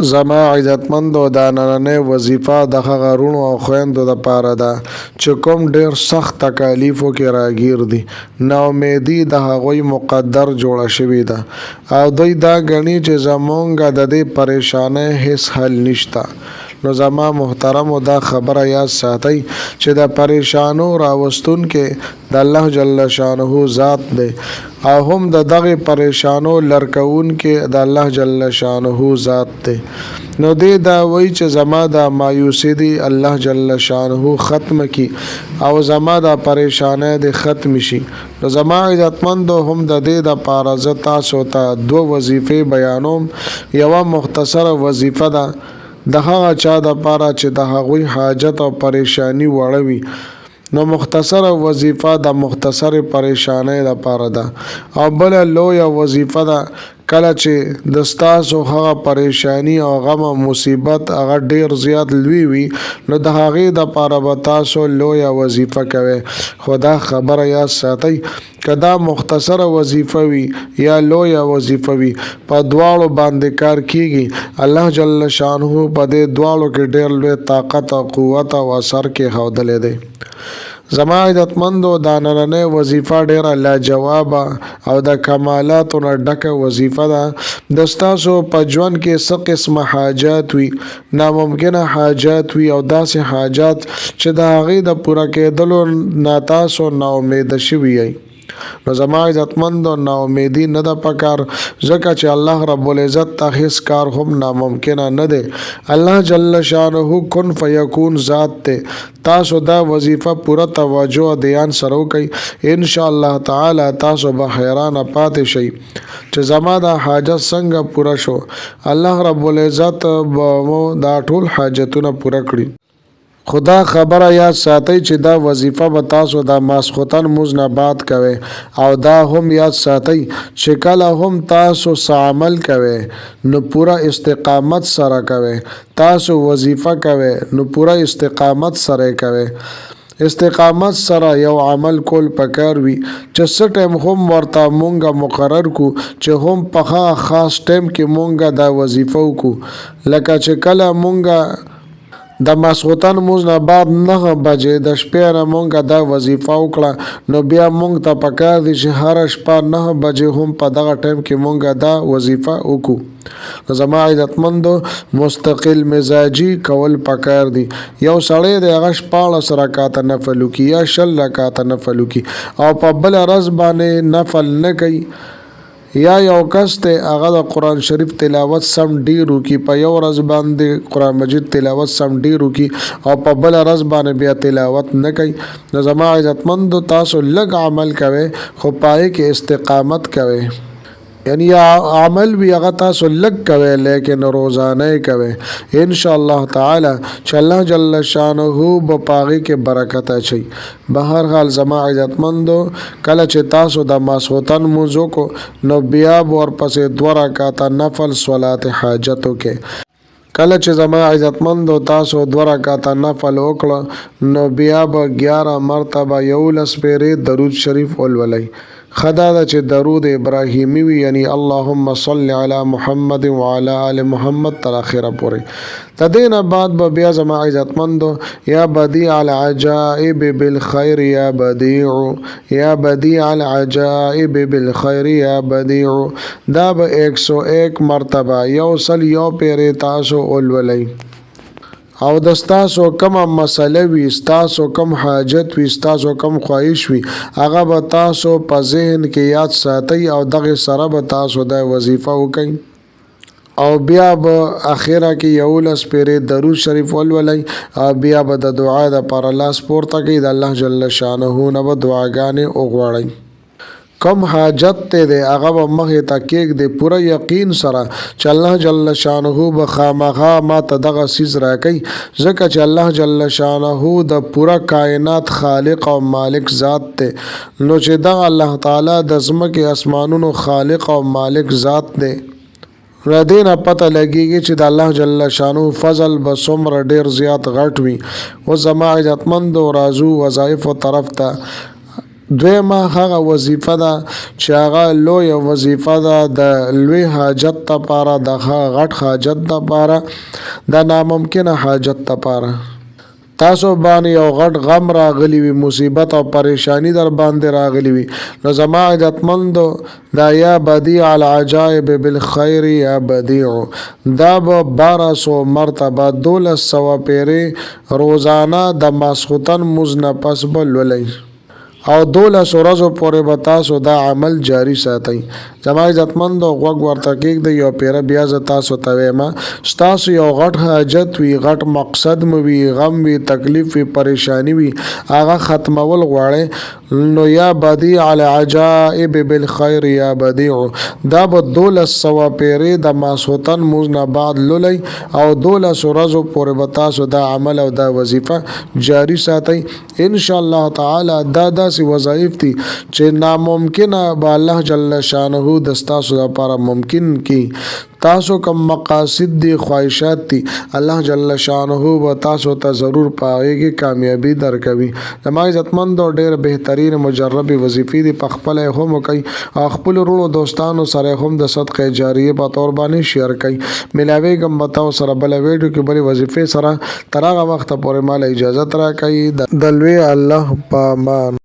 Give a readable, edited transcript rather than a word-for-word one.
زما عزتمندو دا نننۍ وظیفه د هغه رونو او خویندو دپاره ده چې کوم ډېر سخت تکالیفو کې راګیر دي. ناامیدي د هغوی مقدر جوړه شوې ده او دوی دا ګڼي چې زمونږ د دې پریشانۍ هیڅ حل نشته. نو زما محترمو دا خبره یاد ساتئ چې د پریشانو راوستونکې د الله جل شانه ذات دی او هم د دغه پریشانو لرکوونکې د الله جل شانه ذات دی. نو دې دا وایي چې زما د مایوسي دی الله جل شانه ختم کی او زما د پریشانۍ دی ختم شي. نو زما عزتمندو هم د دې دپاره زه تاسو ته دوه وظیفې بیانوم. یوه مختصره وظیفه ده د هغه چا دپاره چې د هغوی حاجت او پریشانی وړه وي. نو مختصره وظیفه د مختصرې پریشانۍ دپاره ده او بله لویه وظیفه ده کله چې د ستاسو هغه پریشانی او غم او مصیبت هغه ډیر زیات لوی وي نو د هغې دپاره به تاسو لویه وظیفه کوئ. خو دا خبره یاد ساتئ که دا مختصره وظیفه وي یا لویه وظیفه وي په دواړو باندې کار کیږي. الله جل شانه په دې دواړو کې ډیر لوی طاقت او قوت او اثر کې ښودلی دی. زما عزتمندو دا نننۍ وظیفه ډیره لاجوابه او د کمالاتو نه ډکه وظیفه ده. د ستاسو په ژوند کې څه قسمه حاجات وي، ناممکنه حاجات وي او داسې حاجات چې د هغې د پوره کېدلو نه تاسو ناامیده شوي یئ. نو زما عزتمندو ناامیدي نه ده پکار ځکه چې الله رب العزت ته هیڅ کار هم ناممکنه نه دی. الله جل شانه کن فیکون ذات دی. تاسو دا وظیفه پوره توجه او دھیان سره وکئ انشاءالله تعالی تاسو به حیرانه پاتې شئ چې زما دا حاجت څنګه پوره شو. الله رب العزت به مو دا ټول حاجتونه پوره کړي. خدا خبره یاد ساتئ چې دا وظیفه به تاسو د ماسخوتن مونځ نه بعد کوئ او دا هم یاد ساتئ چې کله هم تاسو څه عمل کوئ نو پوره استقامت سره کوئ. تاسو وظیفه کوئ نو پوره استقامت سره کوئ. استقامت سره یو عمل کول پکار وي چې څه ټایم هم ورته مونږه مقرر کو چې هم په خاص ټایم کې مونږه دا وظیفه وکړو. لکه چې کله مونږه د ماسخوتن مونځ نه بعد 9 بجې د شپې نه مونږه دا وظیفه وکړه نو بیا مونږ ته پکار دي چې هره شپه 9 بجې هم په دغه ټایم کې مونږه دا وظیفه وکړو. زما عزتمندو مستقل مزاجي کول پکار دي. یو سړی د هغه 14 رکعاته نفل وکړي یا 20 رکعاته نفل وکړي او په بله ورځ باندې نفل نه کوي یا یو کس ته هغه د قرآن شریف تلاوت سم ډیر وکړي په یو ورځ باندې قرآن مجید تلاوت سم ډیر وکړي او په بله ورځ باندې بیا تلاوت نه کوي. نو زما عزتمندو تاسو لږ عمل کوئ خو پای کې استقامت کوئ. یعنی عمل وی هغه تاسو لږ کوئ لیکن روزانه کوئ انشاءالله تعالی چې الله جل شانه به په هغې کې برکت اچوي. بهرحال زما عزتمندو کله چې تاسو د ماسخوتن مونځ وکړو نو بیا به ورپسې 2 رکعاته نفل صلات حاجت وکړئ. کله چې زما عزتمندو تاسو 2 رکعاته نفل وکړه نو بیا به 11 مرتبه 11 پیرې درود شریف ولولئ. خدا دا چې درود ابراهیمی وی یعنی اللهم صل علی محمد وعلى آل محمد تر اخره پورې. د دې نه بعد به بیا زما عزتمندو یا بدیع العجائب بالخیر یا بدیع یا بدیع العجائب بالخیر یا بدیع دا به 101 مرتبه 101 پیرې تاسو ولولئ. او د ستاسو کومه مسله وي، ستاسو کوم حاجت وي، ستاسو کوم خواهش وي، هغه به تاسو په ذهن کې یاد ساتئ او دغه سره به تاسو د وظیفه وکئ او بیا به اخره کې 11 پیرې درود شریف ولولئ او بیا به د دعا دپاره لاس پورته کړئ د الله جل شانه نه به دعاګانې وغواړئ. کم حاجت ته دی هغه به مخې ته کېږدئ پوره یقین سره چې الله جل شانه به خامخا ماته دغه څیز راکوي ځکه چې الله جل شانه د پوره کائنات خالق او مالک ذات دی. نو چې دغه الله تعالی د ځمکې اسمانونو خالق او مالک ذات دی را دې نه پته لګېږي چې د الله جل شانه فضل به څومره ډېر زیات غټ وي. اوس زما عزتمندو راځو وظایفو طرف ته. دویمه هغه وظیفه ده چې هغه لویه وظیفه ده د لوی حاجت لپاره د غټ حاجت لپاره د ناممکنه حاجت لپاره تاسو باندې یو غټ غم راغلی وي مصیبت او پریشانی در باندې راغلی وي نو زما عزتمندو دا یا بدیع العجائب بالخیر یا بدیع دا به 1200 مرتبه 1200 پیری روزانه د ماسختن مزنه پس بلولئ او 12 ورځو پورې به تاسو دا عمل جاری ساتئ زما عزتمندو غوږ ورته کېږدئ یو پیره بیا زه تاسو ته وایم ستاسو یو غټ حاجت وي غټ مقصد مو وي غم وي تکلیف وي پریشانی وي هغه ختمول غواړئ نو یا بدیع العجائب بالخیر یا بدیع دا به 1200 پیرې د ماسختن موز نه بعد لولئ او 12 ورځو پورې به تاسو دا عمل او دا وظیفه جاری ساتئ ان شاء الله تعالی دا سی وظایف دي چې ناممکنه به الله جل شانه د تاسو لپاره ممکن کی تاسو کوم مقاصد دي خواهشات دي الله جل شانه به تاسو ته ضرور پاږي کامیابی درکوي زما عزتمند او ډېر بهترین مجربي وظیفې دي په خپل هم کوي خپل ورونو دوستانو سره هم د صدقه جاریه په تور باندې شیر کوي ملاوي کوم بتاو سره بل ویډیو کې بل وظیفې سره تر هغه وخت پورې مال اجازه را کوي د لوی الله پامان